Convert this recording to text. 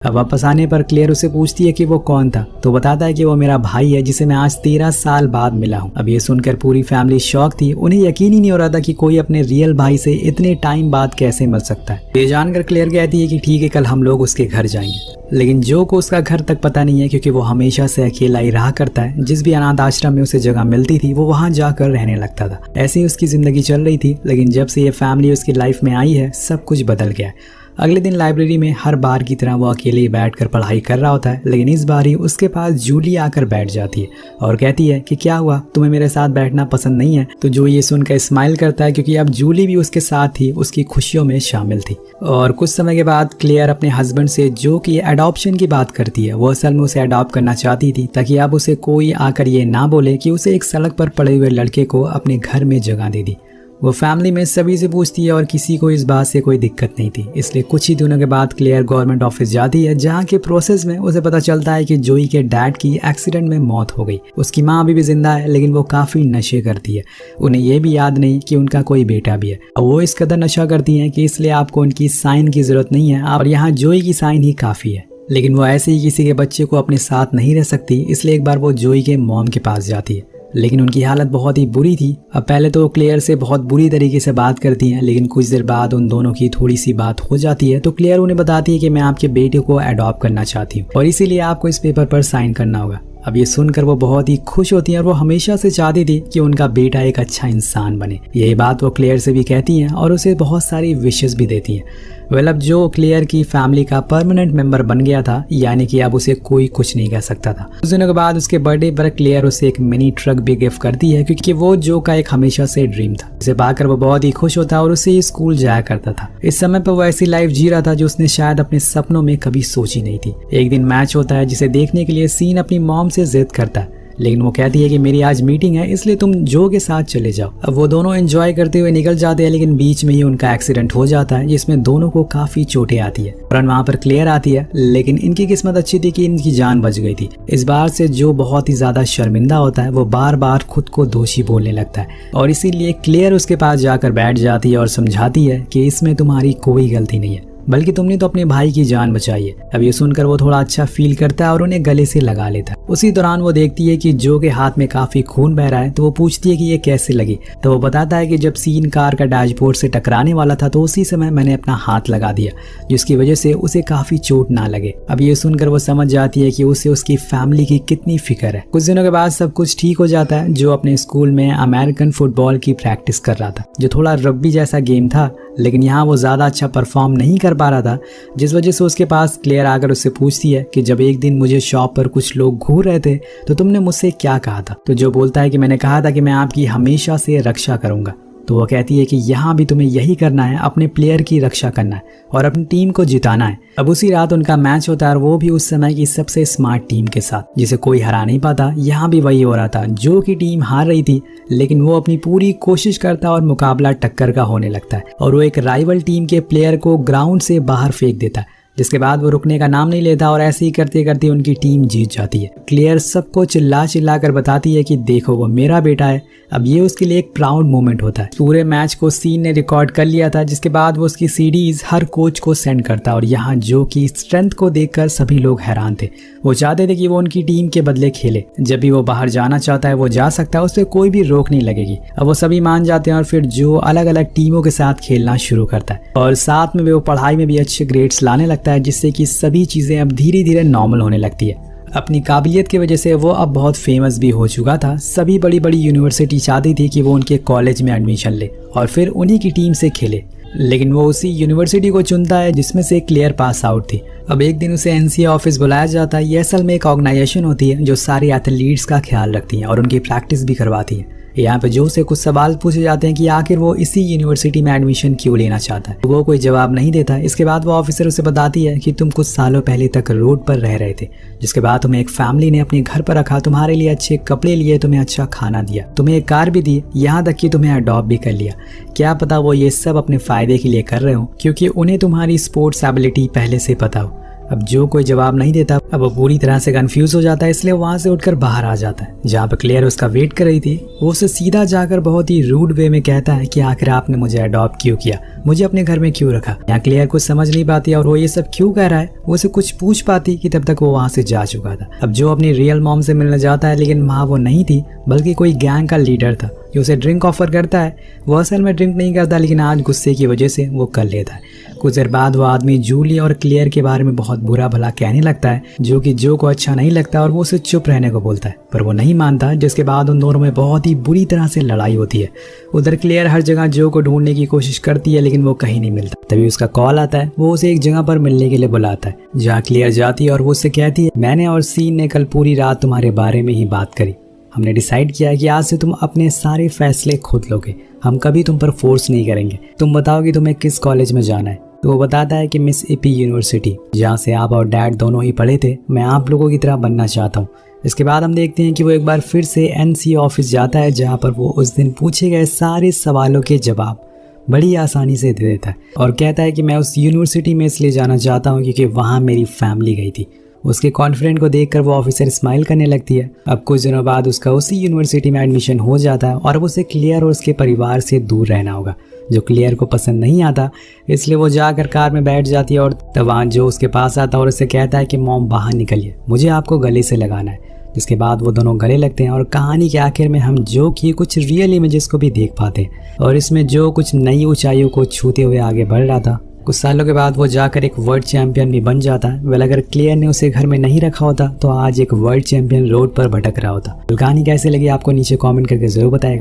अब वापस आने पर क्लेयर उसे पूछती है कि वो कौन था, तो बताता है कि वो मेरा भाई है जिसे मैं आज 13 साल बाद मिला हूँ। अब ये सुनकर पूरी फैमिली शॉक थी, उन्हें यकीन ही नहीं हो रहा था कि कोई अपने रियल भाई से इतने टाइम बाद कैसे मिल सकता है। ये जानकर क्लेयर कहती है कि ठीक है, कल हम लोग उसके घर जाएंगे। लेकिन जो को उसका घर तक पता नहीं है, क्योंकि वो हमेशा से अकेला ही रहा करता है। जिस भी अनाथ आश्रम में उसे जगह मिलती थी वो वहां जाकर रहने लगता था। ऐसे ही उसकी जिंदगी चल रही थी, लेकिन जब से ये फैमिली उसकी लाइफ में आई है सब कुछ बदल गया है। अगले दिन लाइब्रेरी में हर बार की तरह वो अकेले ही बैठकर पढ़ाई कर रहा होता है, लेकिन इस बार ही उसके पास जूली आकर बैठ जाती है और कहती है कि क्या हुआ, तुम्हें मेरे साथ बैठना पसंद नहीं है। तो जो ये सुनकर स्माइल करता है, क्योंकि अब जूली भी उसके साथ थी, उसकी खुशियों में शामिल थी। और कुछ समय के बाद क्लेयर अपने हस्बैंड से जो कि एडॉप्शन की बात करती है, वो असल में उसे अडॉप्ट करना चाहती थी ताकि अब उसे कोई आकर ये ना बोले कि उसे एक सड़क पर पड़े हुए लड़के को अपने घर में जगह दे दी। वो फैमिली में सभी से पूछती है और किसी को इस बात से कोई दिक्कत नहीं थी। इसलिए कुछ ही दिनों के बाद क्लेयर गवर्नमेंट ऑफिस जाती है, जहाँ के प्रोसेस में उसे पता चलता है कि जोई के डैड की एक्सीडेंट में मौत हो गई। उसकी माँ अभी भी जिंदा है, लेकिन वो काफी नशे करती है। उन्हें ये भी याद नहीं कि उनका कोई बेटा भी है। और वो इस कदर नशा करती है कि इसलिए आपको उनकी साइन की जरूरत नहीं है, और यहाँ जोई की साइन ही काफी है। लेकिन वो ऐसे ही किसी के बच्चे को अपने साथ नहीं रह सकती, इसलिए एक बार वो जोई के मॉम के पास जाती है, लेकिन उनकी हालत बहुत ही बुरी थी। अब पहले तो क्लेयर से बहुत बुरी तरीके से बात करती हैं, लेकिन कुछ देर बाद उन दोनों की थोड़ी सी बात हो जाती है। तो क्लेयर उन्हें बताती है कि मैं आपके बेटे को अडॉप्ट करना चाहती हूँ और इसीलिए आपको इस पेपर पर साइन करना होगा। अब ये सुनकर वो बहुत ही खुश होती हैं और वो हमेशा से चाहती थी कि उनका बेटा एक अच्छा इंसान बने। यही बात वो क्लेयर से भी कहती हैं और उसे बहुत सारी विशेस भी देती हैं। अब जो क्लेयर की फैमिली का परमानेंट मेंबर बन गया था, यानी कि अब उसे कोई कुछ नहीं कह सकता था। कुछ दिनों के बाद उसके बर्थडे पर क्लेयर उसे एक मिनी ट्रक भी गिफ्ट करती है, क्योंकि वो जो का एक हमेशा से ड्रीम था। इसे पाकर वो बहुत ही खुश होता और उसे स्कूल जाया करता था। इस समय पर वो ऐसी लाइफ जी रहा था जो उसने शायद अपने सपनों में कभी सोची नहीं थी। एक दिन मैच होता है जिसे देखने के लिए सीन अपनी मॉम से जिद करता है, लेकिन वो कहती है कि मेरी आज मीटिंग है, इसलिए तुम जो के साथ चले जाओ। अब वो दोनों एंजॉय करते हुए निकल जाते हैं, लेकिन बीच में ही उनका एक्सीडेंट हो जाता है, जिसमें दोनों को काफी चोटें आती है। और वहाँ पर क्लेयर आती है, लेकिन इनकी किस्मत अच्छी थी कि इनकी जान बच गई थी। इस बार से जो बहुत ही ज्यादा शर्मिंदा होता है, वो बार बार खुद को दोषी बोलने लगता है, और इसीलिए क्लेयर उसके पास जाकर बैठ जाती है और समझाती है कि इसमें तुम्हारी कोई गलती नहीं है, बल्कि तुमने तो अपने भाई की जान बचाई है। अब ये सुनकर वो थोड़ा अच्छा फील करता है और उन्हें गले से लगा लेता है। उसी दौरान वो देखती है कि जो के हाथ में काफी खून बह रहा है, तो वो पूछती है कि ये कैसे लगी। तो वो बताता है कि जब सीन कार का डैशबोर्ड से टकराने वाला था, तो उसी समय मैंने अपना हाथ लगा दिया, जिसकी वजह से उसे काफी चोट ना लगे। अब ये सुनकर वो समझ जाती है कि उसे उसकी फैमिली की कितनी फिक्र है। कुछ दिनों के बाद सब कुछ ठीक हो जाता है। जो अपने स्कूल में अमेरिकन फुटबॉल की प्रैक्टिस कर रहा था, जो थोड़ा रग्बी जैसा गेम था, लेकिन यहाँ वो ज्यादा अच्छा परफॉर्म नहीं कर पा रहा था, जिस वजह से उसके पास क्लेयर आकर उससे पूछती है कि जब एक दिन मुझे शॉप पर कुछ लोग घूर रहे थे, तो तुमने मुझसे क्या कहा था। तो जो बोलता है कि मैंने कहा था कि मैं आपकी हमेशा से रक्षा करूंगा। तो वो कहती है कि यहाँ भी तुम्हें यही करना है, अपने प्लेयर की रक्षा करना है और अपनी टीम को जिताना है। अब उसी रात उनका मैच होता है, और वो भी उस समय की सबसे स्मार्ट टीम के साथ, जिसे कोई हरा नहीं पाता। यहाँ भी वही हो रहा था, जो की टीम हार रही थी, लेकिन वो अपनी पूरी कोशिश करता और मुकाबला टक्कर का होने लगता है, और वो एक राइवल टीम के प्लेयर को ग्राउंड से बाहर फेंक देता है, जिसके बाद वो रुकने का नाम नहीं लेता, और ऐसे ही करते करते उनकी टीम जीत जाती है। क्लेयर सबको चिल्ला चिल्ला कर बताती है कि देखो वो मेरा बेटा है। अब ये उसके लिए एक प्राउड मोमेंट होता है। पूरे मैच को सीन ने रिकॉर्ड कर लिया था, जिसके बाद वो उसकी सीडीज हर कोच को सेंड करता, और यहाँ जो की स्ट्रेंथ को देखकर सभी लोग हैरान थे। वो चाहते थे कि वो उनकी टीम के बदले खेले, जब भी वो बाहर जाना चाहता है वो जा सकता है, उससे कोई भी रोक नहीं लगेगी। अब वो सभी मान जाते हैं, और फिर जो अलग अलग टीमों के साथ खेलना शुरू करता है, और साथ में वो पढ़ाई में भी अच्छे ग्रेड्स लाने लगता है, जिससे कि सभी चीजें अब धीरे धीरे नॉर्मल होने लगती है। अपनी काबिलियत की वजह से वो अब बहुत फेमस भी हो चुका था। सभी बड़ी बड़ी यूनिवर्सिटी चाहती थी कि वो उनके कॉलेज में एडमिशन ले और फिर उन्हीं की टीम से खेले, लेकिन वो उसी यूनिवर्सिटी को चुनता है जिसमें से क्लेयर पास आउट थी। अब एक दिन उसे एनसीए ऑफिस बुलाया जाता है। ये असल में एक ऑर्गेनाइजेशन होती है जो सारे एथलीट्स का ख्याल रखती है और उनकी प्रैक्टिस भी करवाती है। यहाँ पे जो से कुछ सवाल पूछे जाते हैं कि आखिर वो इसी यूनिवर्सिटी में एडमिशन क्यों लेना चाहता है। वो कोई जवाब नहीं देता। इसके बाद वो ऑफिसर उसे बताती है कि तुम कुछ सालों पहले तक रोड पर रह रहे थे, जिसके बाद तुम्हें एक फैमिली ने अपने घर पर रखा, तुम्हारे लिए अच्छे कपड़े लिए, तुम्हें अच्छा खाना दिया, तुम्हें एक कार भी दी, यहाँ तक कि तुम्हें अडॉप्ट भी कर लिया। क्या पता वो ये सब अपने फायदे के लिए कर रहे हो, क्योंकि उन्हें तुम्हारी स्पोर्ट्स एबिलिटी पहले से पता हो। अब जो कोई जवाब नहीं देता, अब वो पूरी तरह से कंफ्यूज हो जाता है, इसलिए वहां से उठकर बाहर आ जाता है। जहाँ पे क्लेयर उसका वेट कर रही थी, वो उसे सीधा जाकर बहुत ही रूड वे में कहता है कि आखिर आपने मुझे अडॉप्ट क्यों किया, मुझे अपने घर में क्यों रखा। यहाँ क्लेयर कुछ समझ नहीं पाती और वो ये सब क्यों कह रहा है वो उसे कुछ पूछ पाती कि तब तक वो वहां से जा चुका था। अब जो अपनी रियल मॉम से मिलने जाता है, लेकिन वहाँ वो नहीं थी बल्कि कोई गैंग का लीडर था जो उसे ड्रिंक ऑफर करता है। वो असल में ड्रिंक नहीं करता, लेकिन आज गुस्से की वजह से वो कर लेता है। कुछ देर बाद वो आदमी जूली और क्लियर के बारे में बहुत बुरा भला कहने लगता है, जो कि जो को अच्छा नहीं लगता और वो उसे चुप रहने को बोलता है, पर वो नहीं मानता, जिसके बाद उन दोनों में बहुत ही बुरी तरह से लड़ाई होती है। उधर क्लियर हर जगह जो को ढूंढने की कोशिश करती है, लेकिन वो कहीं नहीं मिलता। तभी उसका कॉल आता है, वो उसे एक जगह पर मिलने के लिए बुलाता है, जहाँ क्लियर जाती है और वो उससे कहती है, मैंने और सीन ने कल पूरी रात तुम्हारे बारे में ही बात करी। हमने डिसाइड किया कि आज से तुम अपने सारे फैसले खुद लोगे, हम कभी तुम पर फोर्स नहीं करेंगे। तुम बताओ कि तुम्हें किस कॉलेज में जाना है। तो वो बताता है कि मिस एपी यूनिवर्सिटी, जहाँ से आप और डैड दोनों ही पढ़े थे, मैं आप लोगों की तरह बनना चाहता हूँ। इसके बाद हम देखते हैं कि वो एक बार फिर से एनसी ऑफिस जाता है, जहाँ पर वो उस दिन पूछे गए सारे सवालों के जवाब बड़ी आसानी से दे देता है और कहता है कि मैं उस यूनिवर्सिटी में इसलिए जाना चाहता हूँ क्योंकि वहाँ मेरी फैमिली गई थी। उसके कॉन्फिडेंट को देखकर वो ऑफिसर स्माइल करने लगती है। अब कुछ दिनों बाद उसका उसी यूनिवर्सिटी में एडमिशन हो जाता है और अब उसे क्लियर और उसके परिवार से दूर रहना होगा, जो क्लियर को पसंद नहीं आता। इसलिए वो जाकर कार में बैठ जाती है और तब वहाँ जो उसके पास आता है और उसे कहता है कि मॉम बाहर निकलिए, मुझे आपको गले से लगाना है। जिसके बाद वो दोनों गले लगते हैं और कहानी के आखिर में हम जो की कुछ रियल इमेजेस को भी देख पाते हैं और इसमें जो कुछ नई ऊंचाइयों को छूते हुए आगे बढ़ रहा था। कुछ सालों के बाद वो जाकर एक वर्ल्ड चैंपियन भी बन जाता है। वेल, अगर क्लियर ने उसे घर में नहीं रखा होता तो आज एक वर्ल्ड चैंपियन रोड पर भटक रहा होता। कहानी कैसे लगी आपको नीचे कमेंट करके जरूर बताएगा।